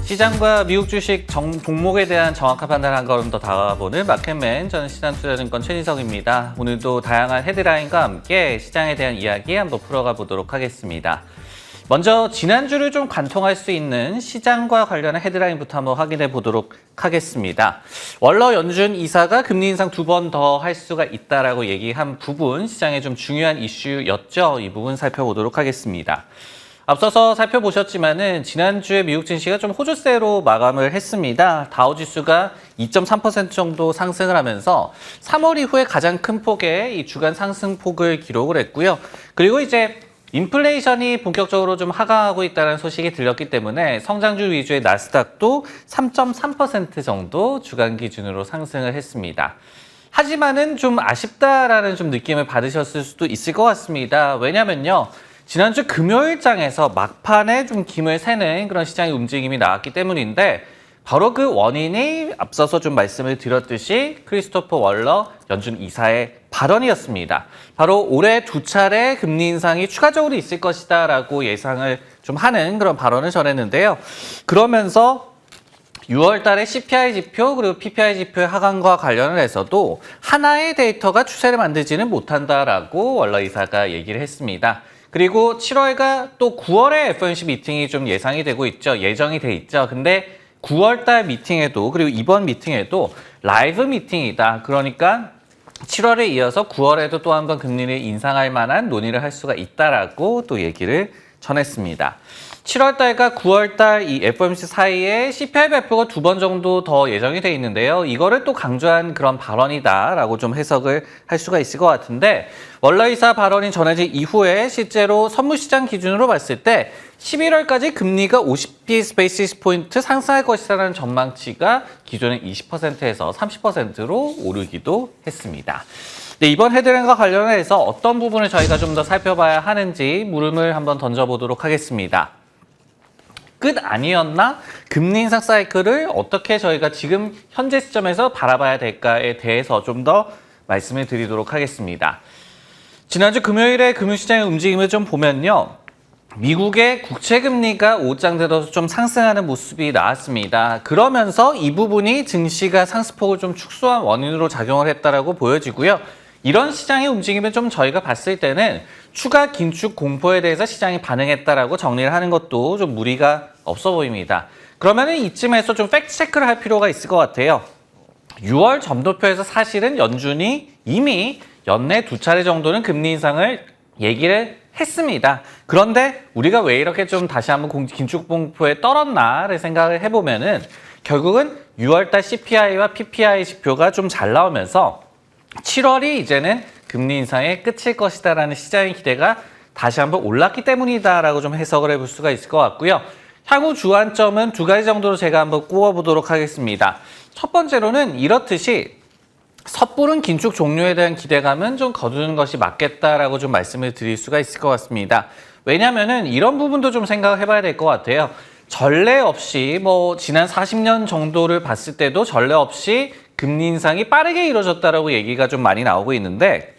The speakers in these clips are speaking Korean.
시장과 미국 주식 종목에 대한 정확한 판단을 한 걸음 더 다가보는 마켓맨, 저는 신한투자증권 최진석입니다. 오늘도 다양한 헤드라인과 함께 시장에 대한 이야기 한번 풀어가 보도록 하겠습니다. 먼저 지난주를 좀 관통할 수 있는 시장과 관련한 헤드라인부터 한번 확인해 보도록 하겠습니다. 월러 연준 이사가 금리 인상 2번 더 할 수가 있다라고 얘기한 부분, 시장에 좀 중요한 이슈였죠. 이 부분 살펴보도록 하겠습니다. 앞서서 살펴보셨지만은 지난주에 미국 증시가 좀 호조세로 마감을 했습니다. 다우지수가 2.3% 정도 상승을 하면서 3월 이후에 가장 큰 폭의 이 주간 상승폭을 기록을 했고요. 그리고 이제 인플레이션이 본격적으로 좀 하강하고 있다는 소식이 들렸기 때문에 성장주 위주의 나스닥도 3.3% 정도 주간 기준으로 상승을 했습니다. 하지만은 좀 아쉽다라는 좀 느낌을 받으셨을 수도 있을 것 같습니다. 왜냐면요, 지난주 금요일장에서 막판에 좀 김을 새는 그런 시장의 움직임이 나왔기 때문인데, 바로 그 원인이 앞서서 좀 말씀을 드렸듯이 크리스토퍼 월러 연준 이사의 발언이었습니다. 바로 올해 2차례 금리 인상이 추가적으로 있을 것이다라고 예상을 좀 하는 그런 발언을 전했는데요. 그러면서 6월 달에 CPI 지표 그리고 PPI 지표의 하강과 관련을 해서도 하나의 데이터가 추세를 만들지는 못한다라고 월러 이사가 얘기를 했습니다. 그리고 7월과 또 9월에 FOMC 미팅이 좀 예상이 되고 있죠. 예정이 돼 있죠. 근데 9월 달 미팅에도, 그리고 이번 미팅에도 라이브 미팅이다. 그러니까 7월에 이어서 9월에도 또 한 번 금리를 인상할 만한 논의를 할 수가 있다라고 또 얘기를 전했습니다. 7월 달과 9월 달 이 FOMC 사이에 CPI 발표가 2번 정도 더 예정이 돼 있는데요. 이거를 또 강조한 그런 발언이다라고 좀 해석을 할 수가 있을 것 같은데, 월러 이사 발언이 전해진 이후에 실제로 선물시장 기준으로 봤을 때 11월까지 금리가 50 포인트 상승할 것이라는 전망치가 기존의 20%에서 30%로 오르기도 했습니다. 네, 이번 헤드라인과 관련해서 어떤 부분을 저희가 좀 더 살펴봐야 하는지 물음을 한번 던져보도록 하겠습니다. 끝 아니었나? 금리 인상 사이클을 어떻게 저희가 지금 현재 시점에서 바라봐야 될까에 대해서 좀 더 말씀을 드리도록 하겠습니다. 지난주 금요일에 금융시장의 움직임을 좀 보면요, 미국의 국채금리가 오장 들어서 좀 상승하는 모습이 나왔습니다. 그러면서 이 부분이 증시가 상승폭을 좀 축소한 원인으로 작용을 했다라고 보여지고요. 이런 시장의 움직임을 좀 저희가 봤을 때는 추가 긴축 공포에 대해서 시장이 반응했다라고 정리를 하는 것도 좀 무리가 없어 보입니다. 그러면은 이쯤에서 좀 팩트 체크를 할 필요가 있을 것 같아요. 6월 점도표에서 사실은 연준이 이미 연내 2차례 정도는 금리 인상을 얘기를 했습니다. 그런데 우리가 왜 이렇게 좀 다시 한번 긴축 공포에 떨었나를 생각을 해보면은 결국은 6월달 CPI와 PPI 지표가 좀 잘 나오면서 7월이 이제는 금리 인상의 끝일 것이다라는 시장의 기대가 다시 한번 올랐기 때문이다라고 좀 해석을 해볼 수가 있을 것 같고요. 향후 주안점은 2가지 정도로 제가 한번 꼽아보도록 하겠습니다. 첫 번째로는 이렇듯이 섣부른 긴축 종료에 대한 기대감은 좀 거두는 것이 맞겠다라고 좀 말씀을 드릴 수가 있을 것 같습니다. 왜냐면은 이런 부분도 좀 생각을 해봐야 될 것 같아요. 전례 없이 지난 40년 정도를 봤을 때도 전례 없이 금리 인상이 빠르게 이루어졌다라고 얘기가 좀 많이 나오고 있는데,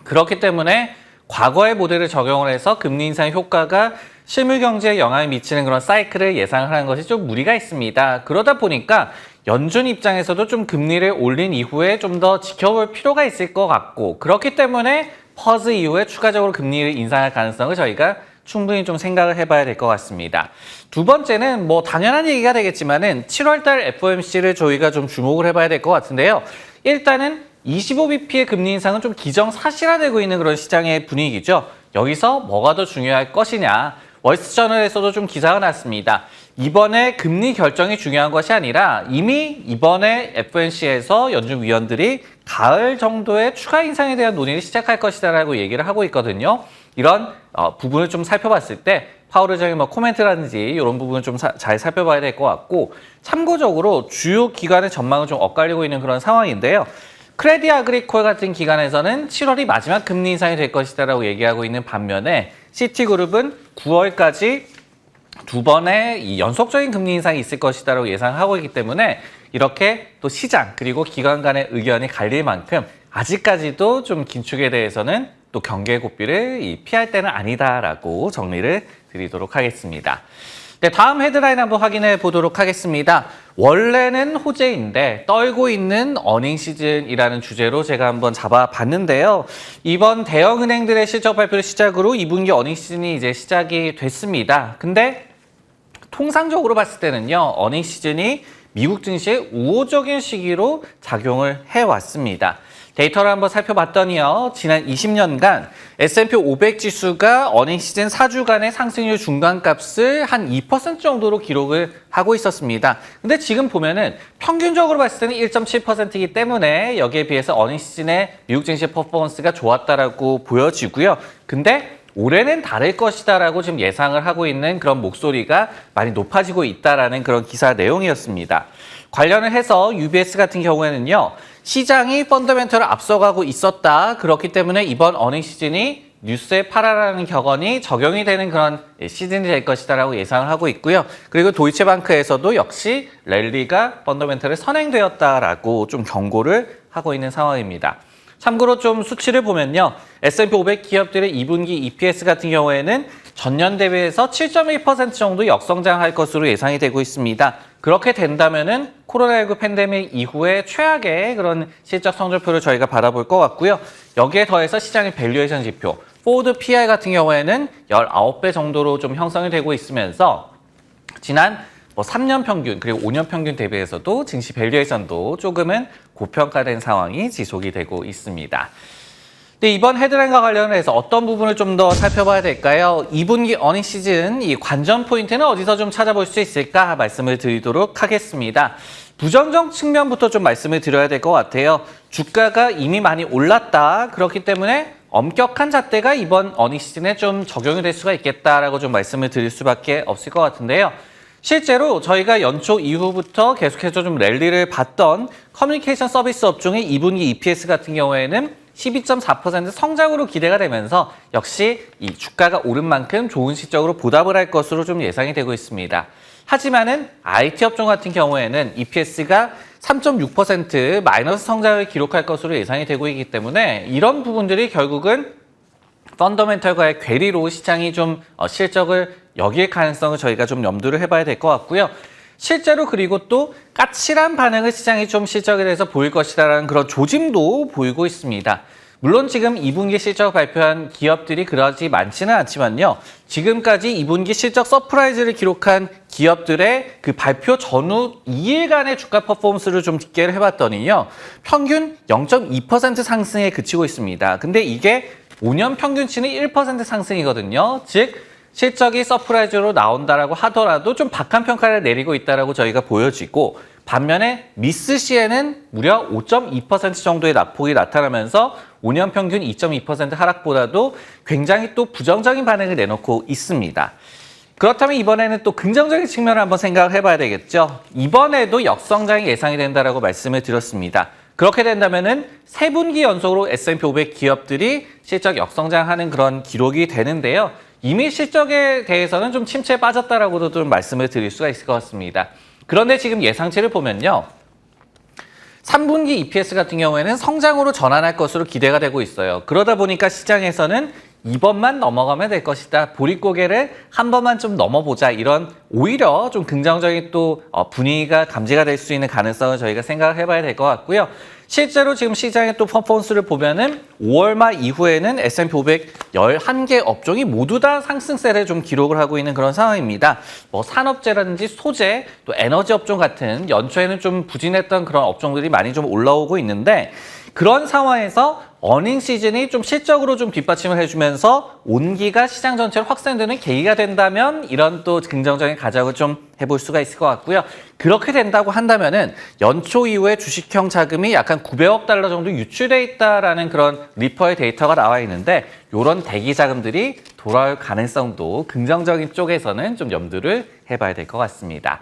그렇기 때문에 과거의 모델을 적용을 해서 금리 인상 효과가 실물 경제에 영향을 미치는 그런 사이클을 예상을 하는 것이 좀 무리가 있습니다. 그러다 보니까 연준 입장에서도 좀 금리를 올린 이후에 좀 더 지켜볼 필요가 있을 것 같고, 그렇기 때문에 퍼즈 이후에 추가적으로 금리를 인상할 가능성을 저희가 충분히 좀 생각을 해봐야 될 것 같습니다. 두 번째는 당연한 얘기가 되겠지만은 7월달 FOMC를 저희가 좀 주목을 해봐야 될 것 같은데요. 일단은 25bp의 금리 인상은 좀 기정사실화되고 있는 그런 시장의 분위기죠. 여기서 뭐가 더 중요할 것이냐. 월스트저널에서도 좀 기사가 났습니다. 이번에 금리 결정이 중요한 것이 아니라 이미 이번에 FOMC에서 연준 위원들이 가을 정도의 추가 인상에 대한 논의를 시작할 것이다라고 얘기를 하고 있거든요. 이런 부분을 좀 살펴봤을 때 파월 의장의 코멘트라든지 이런 부분을 좀 잘 살펴봐야 될 것 같고, 참고적으로 주요 기관의 전망을 좀 엇갈리고 있는 그런 상황인데요. 크레디 아그리콜 같은 기관에서는 7월이 마지막 금리 인상이 될 것이다라고 얘기하고 있는 반면에 시티그룹은 9월까지 2번의 이 연속적인 금리 인상이 있을 것이다라고 예상하고 있기 때문에 이렇게 또 시장 그리고 기관 간의 의견이 갈릴 만큼 아직까지도 좀 긴축에 대해서는 또 경계 고삐를 피할 때는 아니다라고 정리를 드리도록 하겠습니다. 네, 다음 헤드라인 한번 확인해 보도록 하겠습니다. 원래는 호재인데 떨고 있는 어닝 시즌이라는 주제로 제가 한번 잡아봤는데요. 이번 대형은행들의 실적 발표를 시작으로 2분기 어닝 시즌이 이제 시작이 됐습니다. 근데 통상적으로 봤을 때는요, 어닝 시즌이 미국 증시에 우호적인 시기로 작용을 해왔습니다. 데이터를 한번 살펴봤더니요, 지난 20년간 S&P 500 지수가 어닝 시즌 4주간의 상승률 중간값을 한 2% 정도로 기록을 하고 있었습니다. 근데 지금 보면은 평균적으로 봤을 때는 1.7%이기 때문에 여기에 비해서 어닝 시즌의 미국 증시 퍼포먼스가 좋았다라고 보여지고요. 근데 올해는 다를 것이다라고 지금 예상을 하고 있는 그런 목소리가 많이 높아지고 있다라는 그런 기사 내용이었습니다. 관련을 해서 UBS 같은 경우에는요, 시장이 펀더멘털을 앞서가고 있었다. 그렇기 때문에 이번 어닝 시즌이 뉴스에 팔아라는 격언이 적용이 되는 그런 시즌이 될 것이다라고 예상을 하고 있고요. 그리고 도이체방크에서도 역시 랠리가 펀더멘털에 선행되었다라고 좀 경고를 하고 있는 상황입니다. 참고로 좀 수치를 보면요, S&P 500 기업들의 2분기 EPS 같은 경우에는 전년 대비해서 7.1% 정도 역성장할 것으로 예상이 되고 있습니다. 그렇게 된다면은 코로나19 팬데믹 이후에 최악의 그런 실적 성적표를 저희가 받아볼 것 같고요. 여기에 더해서 시장의 밸류에이션 지표, 포워드 PI 같은 경우에는 19배 정도로 좀 형성이 되고 있으면서 지난 3년 평균 그리고 5년 평균 대비해서도 증시 밸류에이션도 조금은 고평가된 상황이 지속이 되고 있습니다. 네, 이번 헤드라인과 관련해서 어떤 부분을 좀 더 살펴봐야 될까요? 2분기 어닝 시즌 이 관전 포인트는 어디서 좀 찾아볼 수 있을까 말씀을 드리도록 하겠습니다. 부정적 측면부터 좀 말씀을 드려야 될 것 같아요. 주가가 이미 많이 올랐다. 그렇기 때문에 엄격한 잣대가 이번 어닝 시즌에 좀 적용이 될 수가 있겠다라고 좀 말씀을 드릴 수밖에 없을 것 같은데요. 실제로 저희가 연초 이후부터 계속해서 좀 랠리를 봤던 커뮤니케이션 서비스 업종의 2분기 EPS 같은 경우에는 12.4% 성장으로 기대가 되면서 역시 이 주가가 오른 만큼 좋은 실적으로 보답을 할 것으로 좀 예상이 되고 있습니다. 하지만은 IT 업종 같은 경우에는 EPS가 3.6% 마이너스 성장을 기록할 것으로 예상이 되고 있기 때문에 이런 부분들이 결국은 펀더멘털과의 괴리로 시장이 좀 실적을 여길 가능성을 저희가 좀 염두를 해봐야 될 것 같고요. 실제로 그리고 또 까칠한 반응을 시장이 좀 실적에 대해서 보일 것이다라는 그런 조짐도 보이고 있습니다. 물론 지금 2분기 실적 발표한 기업들이 그러지 많지는 않지만요. 지금까지 2분기 실적 서프라이즈를 기록한 기업들의 그 발표 전후 2일간의 주가 퍼포먼스를 좀 집계를 해봤더니요. 평균 0.2% 상승에 그치고 있습니다. 근데 이게 5년 평균치는 1% 상승이거든요. 즉 실적이 서프라이즈로 나온다라고 하더라도 좀 박한 평가를 내리고 있다라고 저희가 보여지고 반면에 미스 시에는 무려 5.2% 정도의 낙폭이 나타나면서 5년 평균 2.2% 하락보다도 굉장히 또 부정적인 반응을 내놓고 있습니다. 그렇다면 이번에는 또 긍정적인 측면을 한번 생각을 해봐야 되겠죠. 이번에도 역성장이 예상이 된다라고 말씀을 드렸습니다. 그렇게 된다면은 3분기 연속으로 S&P 500 기업들이 실적 역성장하는 그런 기록이 되는데요. 이미 실적에 대해서는 좀 침체에 빠졌다라고도 좀 말씀을 드릴 수가 있을 것 같습니다. 그런데 지금 예상치를 보면요. 3분기 EPS 같은 경우에는 성장으로 전환할 것으로 기대가 되고 있어요. 그러다 보니까 시장에서는 이번만 넘어가면 될 것이다. 보릿고개를 한 번만 좀 넘어보자. 이런 오히려 좀 긍정적인 또 분위기가 감지가 될 수 있는 가능성을 저희가 생각을 해봐야 될 것 같고요. 실제로 지금 시장의 또 퍼포먼스를 보면은 5월 말 이후에는 S&P 500 11개 업종이 모두 다 상승세를 좀 기록을 하고 있는 그런 상황입니다. 산업재라든지 소재, 또 에너지 업종 같은 연초에는 좀 부진했던 그런 업종들이 많이 좀 올라오고 있는데 그런 상황에서 어닝 시즌이 좀 실적으로 좀 뒷받침을 해주면서 온기가 시장 전체로 확산되는 계기가 된다면 이런 또 긍정적인 가작을 좀 해볼 수가 있을 것 같고요. 그렇게 된다고 한다면은 연초 이후에 주식형 자금이 약간 900억 달러 정도 유출돼 있다라는 그런 리퍼의 데이터가 나와 있는데 이런 대기 자금들이 돌아올 가능성도 긍정적인 쪽에서는 좀 염두를 해봐야 될 것 같습니다.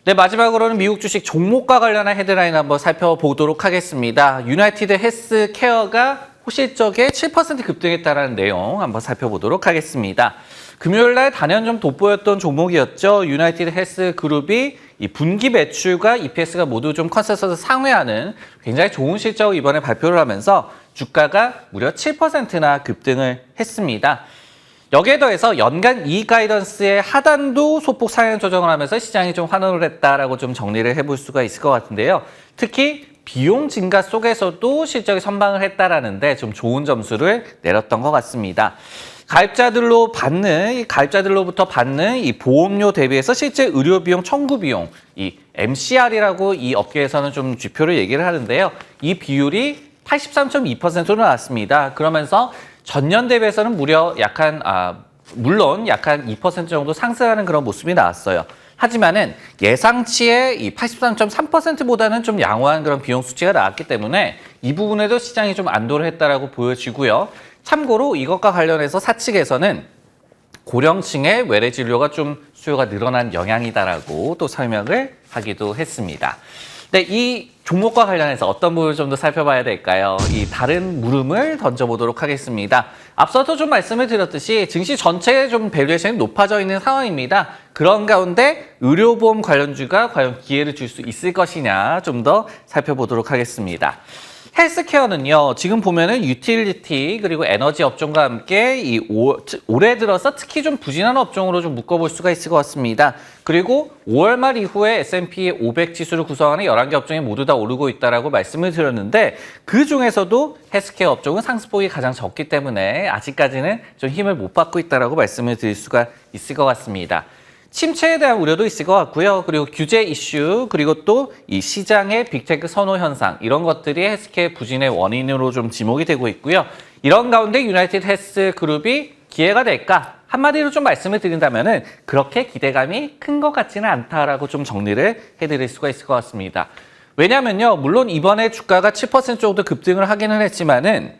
네, 마지막으로는 미국 주식 종목과 관련한 헤드라인 한번 살펴보도록 하겠습니다. 유나이티드 헬스케어가 호실적에 7% 급등했다는 내용 한번 살펴보도록 하겠습니다. 금요일 날 단연 좀 돋보였던 종목이었죠. 유나이티드 헬스 그룹이 이 분기 매출과 EPS가 모두 좀 컨센서스 상회하는 굉장히 좋은 실적을 이번에 발표를 하면서 주가가 무려 7%나 급등을 했습니다. 여기에 더해서 연간 이익 가이던스의 하단도 소폭 상향 조정을 하면서 시장이 좀 환호를 했다라고 좀 정리를 해볼 수가 있을 것 같은데요. 특히 비용 증가 속에서도 실적이 선방을 했다라는데 좀 좋은 점수를 내렸던 것 같습니다. 가입자들로부터 받는 이 보험료 대비해서 실제 의료 비용 청구 비용, 이 MCR이라고 이 업계에서는 좀 지표를 얘기를 하는데요. 이 비율이 83.2%로 나왔습니다. 그러면서 전년 대비해서는 물론 약간 2% 정도 상승하는 그런 모습이 나왔어요. 하지만은 예상치의 이 83.3%보다는 좀 양호한 그런 비용 수치가 나왔기 때문에 이 부분에도 시장이 좀 안도를 했다라고 보여지고요. 참고로 이것과 관련해서 사측에서는 고령층의 외래 진료가 좀 수요가 늘어난 영향이다라고 또 설명을 하기도 했습니다. 네, 이 종목과 관련해서 어떤 부분을 좀 더 살펴봐야 될까요? 이 다른 물음을 던져보도록 하겠습니다. 앞서도 좀 말씀을 드렸듯이 증시 전체에 좀 밸류에이션이 높아져 있는 상황입니다. 그런 가운데 의료보험 관련주가 과연 기회를 줄 수 있을 것이냐 좀 더 살펴보도록 하겠습니다. 헬스케어는요, 지금 보면은 유틸리티 그리고 에너지 업종과 함께 올해 들어서 특히 좀 부진한 업종으로 좀 묶어볼 수가 있을 것 같습니다. 그리고 5월 말 이후에 S&P 500 지수를 구성하는 11개 업종이 모두 다 오르고 있다라고 말씀을 드렸는데 그 중에서도 헬스케어 업종은 상승폭이 가장 적기 때문에 아직까지는 좀 힘을 못 받고 있다라고 말씀을 드릴 수가 있을 것 같습니다. 침체에 대한 우려도 있을 것 같고요. 그리고 규제 이슈, 그리고 또 이 시장의 빅테크 선호 현상, 이런 것들이 헬스케어 부진의 원인으로 좀 지목이 되고 있고요. 이런 가운데 유나이티드 헬스 그룹이 기회가 될까? 한마디로 좀 말씀을 드린다면은 그렇게 기대감이 큰 것 같지는 않다라고 좀 정리를 해드릴 수가 있을 것 같습니다. 왜냐면요, 물론 이번에 주가가 7% 정도 급등을 하기는 했지만은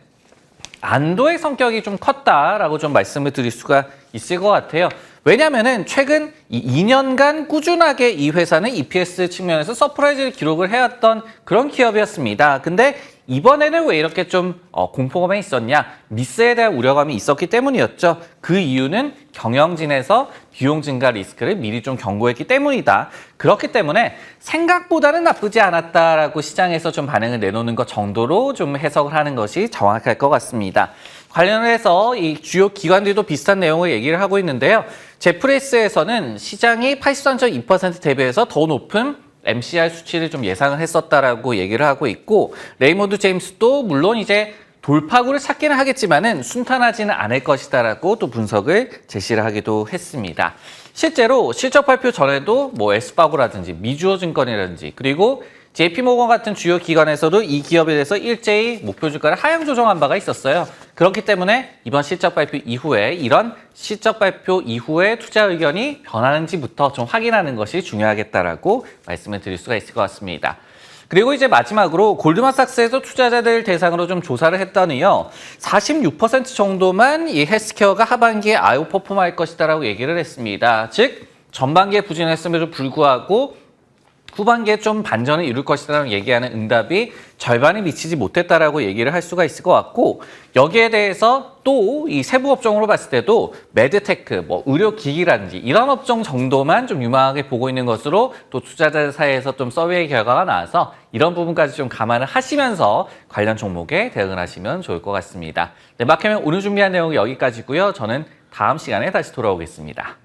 안도의 성격이 좀 컸다라고 좀 말씀을 드릴 수가 있을 것 같아요. 왜냐면은 최근 이 2년간 꾸준하게 이 회사는 EPS 측면에서 서프라이즈를 기록을 해왔던 그런 기업이었습니다. 근데 이번에는 왜 이렇게 좀 공포감이 있었냐? 미스에 대한 우려감이 있었기 때문이었죠. 그 이유는 경영진에서 비용 증가 리스크를 미리 좀 경고했기 때문이다. 그렇기 때문에 생각보다는 나쁘지 않았다라고 시장에서 좀 반응을 내놓는 것 정도로 좀 해석을 하는 것이 정확할 것 같습니다. 관련해서 이 주요 기관들도 비슷한 내용을 얘기를 하고 있는데요. 제프리스에서는 시장이 83.2% 대비해서 더 높은 MCR 수치를 좀 예상을 했었다라고 얘기를 하고 있고, 레이몬드 제임스도 물론 이제 돌파구를 찾기는 하겠지만은 순탄하지는 않을 것이다라고 또 분석을 제시를 하기도 했습니다. 실제로 실적 발표 전에도 뭐 에스파고라든지 미주호증권이라든지 그리고 JP모건 같은 주요 기관에서도 이 기업에 대해서 일제히 목표 주가를 하향 조정한 바가 있었어요. 그렇기 때문에 이번 실적 발표 이후에 이런 실적 발표 이후에 투자 의견이 변하는지부터 좀 확인하는 것이 중요하겠다라고 말씀을 드릴 수가 있을 것 같습니다. 그리고 이제 마지막으로 골드만삭스에서 투자자들 대상으로 좀 조사를 했더니요, 46% 정도만 이 헬스케어가 하반기에 아웃퍼폼할 것이다라고 얘기를 했습니다. 즉 전반기에 부진했음에도 불구하고 후반기에 좀 반전을 이룰 것이라는 얘기하는 응답이 절반이 미치지 못했다라고 얘기를 할 수가 있을 것 같고, 여기에 대해서 또 이 세부 업종으로 봤을 때도 매드테크, 뭐 의료기기라든지 이런 업종 정도만 좀 유망하게 보고 있는 것으로 또 투자자 사이에서 좀 서웨이 결과가 나와서 이런 부분까지 좀 감안을 하시면서 관련 종목에 대응을 하시면 좋을 것 같습니다. 네, 마켓맨 오늘 준비한 내용은 여기까지고요. 저는 다음 시간에 다시 돌아오겠습니다.